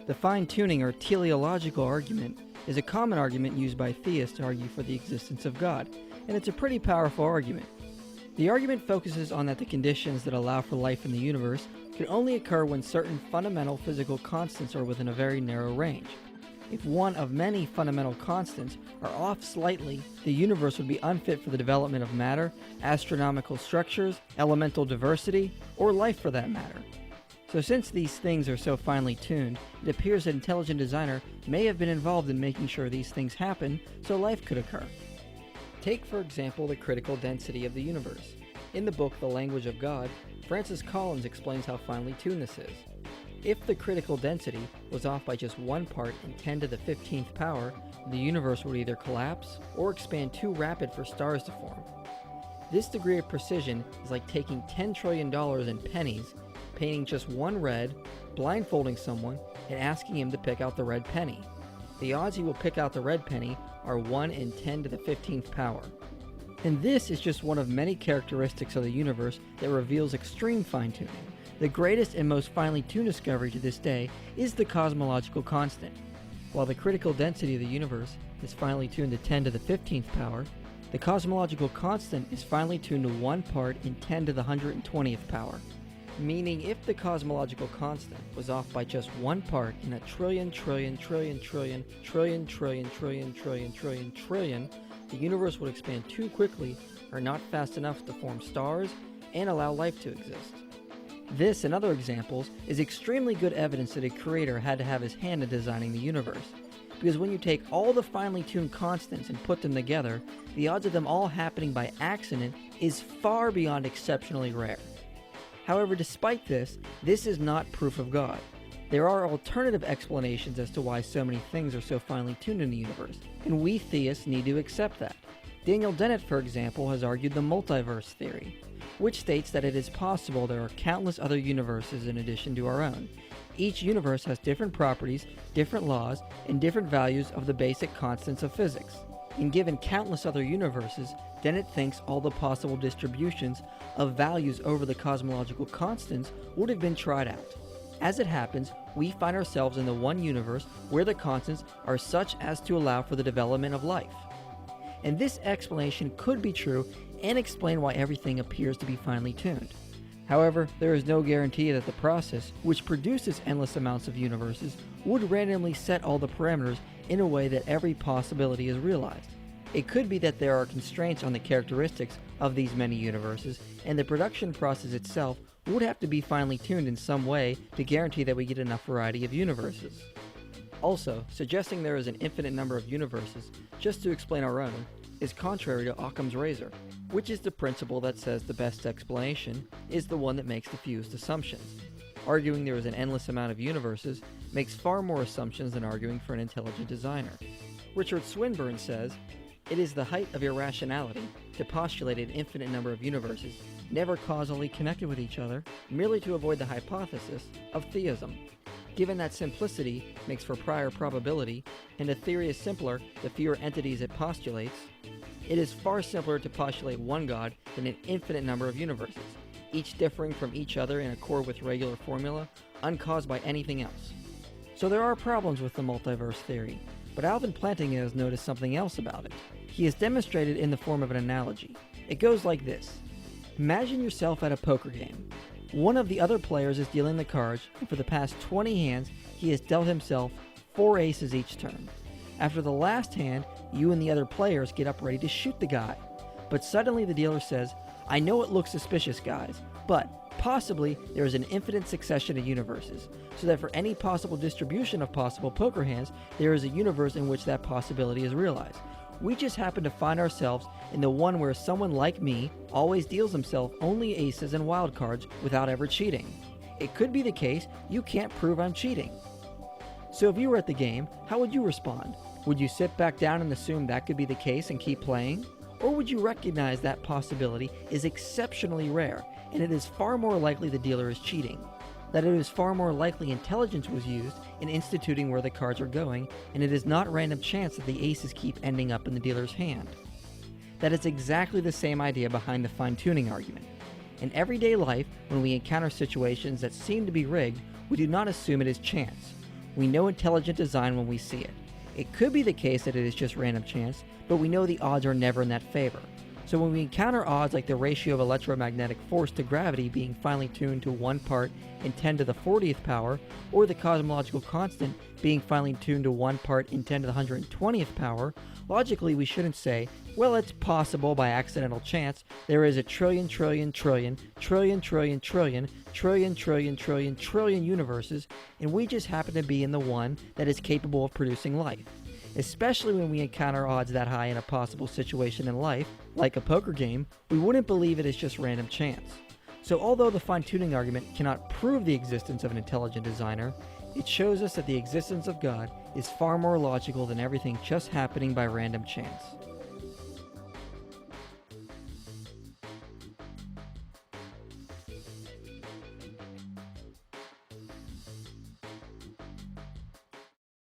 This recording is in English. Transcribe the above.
The fine-tuning or teleological argument is a common argument used by theists to argue for the existence of God, and it's a pretty powerful argument. The argument focuses on that the conditions that allow for life in the universe can only occur when certain fundamental physical constants are within a very narrow range. If one of many fundamental constants are off slightly, the universe would be unfit for the development of matter, astronomical structures, elemental diversity, or life for that matter. So since these things are so finely tuned, it appears an intelligent designer may have been involved in making sure these things happen so life could occur. Take, for example, the critical density of the universe. In the book The Language of God, Francis Collins explains how finely tuned this is. If the critical density was off by just 1 part in 10 to the 15th power, the universe would either collapse or expand too rapid for stars to form. This degree of precision is like taking $10 trillion in pennies, painting just one red, blindfolding someone, and asking him to pick out the red penny. The odds he will pick out the red penny are 1 in 10 to the 15th power. And this is just one of many characteristics of the universe that reveals extreme fine-tuning. The greatest and most finely tuned discovery to this day is the cosmological constant. While the critical density of the universe is finely tuned to 10 to the 15th power, the cosmological constant is finely tuned to 1 part in 10 to the 120th power. Meaning if the cosmological constant was off by just 1 part in a trillion, the universe would expand too quickly or not fast enough to form stars and allow life to exist. This and other examples is extremely good evidence that a creator had to have his hand in designing the universe. Because when you take all the finely tuned constants and put them together, the odds of them all happening by accident is far beyond exceptionally rare. However, despite this, this is not proof of God. There are alternative explanations as to why so many things are so finely tuned in the universe, and we theists need to accept that. Daniel Dennett, for example, has argued the multiverse theory, which states that it is possible there are countless other universes in addition to our own. Each universe has different properties, different laws, and different values of the basic constants of physics. And given countless other universes, Dennett thinks all the possible distributions of values over the cosmological constants would have been tried out. As it happens, we find ourselves in the one universe where the constants are such as to allow for the development of life. And this explanation could be true and explain why everything appears to be finely tuned. However, there is no guarantee that the process, which produces endless amounts of universes, would randomly set all the parameters in a way that every possibility is realized. It could be that there are constraints on the characteristics of these many universes, and the production process itself would have to be finely tuned in some way to guarantee that we get enough variety of universes. Also, suggesting there is an infinite number of universes just to explain our own is contrary to Occam's razor, which is the principle that says the best explanation is the one that makes the fewest assumptions. Arguing there is an endless amount of universes makes far more assumptions than arguing for an intelligent designer. Richard Swinburne says, "It is the height of irrationality to postulate an infinite number of universes, never causally connected with each other, merely to avoid the hypothesis of theism. Given that simplicity makes for prior probability, and a theory is simpler the fewer entities it postulates, it is far simpler to postulate one God than an infinite number of universes, each differing from each other in accord with regular formula, uncaused by anything else." So there are problems with the multiverse theory, but Alvin Plantinga has noticed something else about it. He has demonstrated in the form of an analogy. It goes like this. Imagine yourself at a poker game. One of the other players is dealing the cards, and for the past 20 hands, he has dealt himself 4 aces each turn. After the last hand, you and the other players get up ready to shoot the guy. But suddenly the dealer says, "I know it looks suspicious, guys, but possibly there is an infinite succession of universes, so that for any possible distribution of possible poker hands, there is a universe in which that possibility is realized. We just happen to find ourselves in the one where someone like me always deals himself only aces and wild cards without ever cheating. It could be the case you can't prove I'm cheating." So if you were at the game, how would you respond? Would you sit back down and assume that could be the case and keep playing? Or would you recognize that possibility is exceptionally rare, and it is far more likely the dealer is cheating? That it is far more likely intelligence was used in instituting where the cards are going, and it is not random chance that the aces keep ending up in the dealer's hand? That is exactly the same idea behind the fine-tuning argument. In everyday life, when we encounter situations that seem to be rigged, we do not assume it is chance. We know intelligent design when we see it. It could be the case that it is just random chance, but we know the odds are never in that favor. So when we encounter odds like the ratio of electromagnetic force to gravity being finely tuned to 1 part in 10 to the 40th power, or the cosmological constant being finely tuned to 1 part in 10 to the 120th power, logically we shouldn't say, well, it's possible by accidental chance there is a trillion universes, and we just happen to be in the one that is capable of producing life. Especially when we encounter odds that high in a possible situation in life, like a poker game, we wouldn't believe it is just random chance. So although the fine-tuning argument cannot prove the existence of an intelligent designer, it shows us that the existence of God is far more logical than everything just happening by random chance.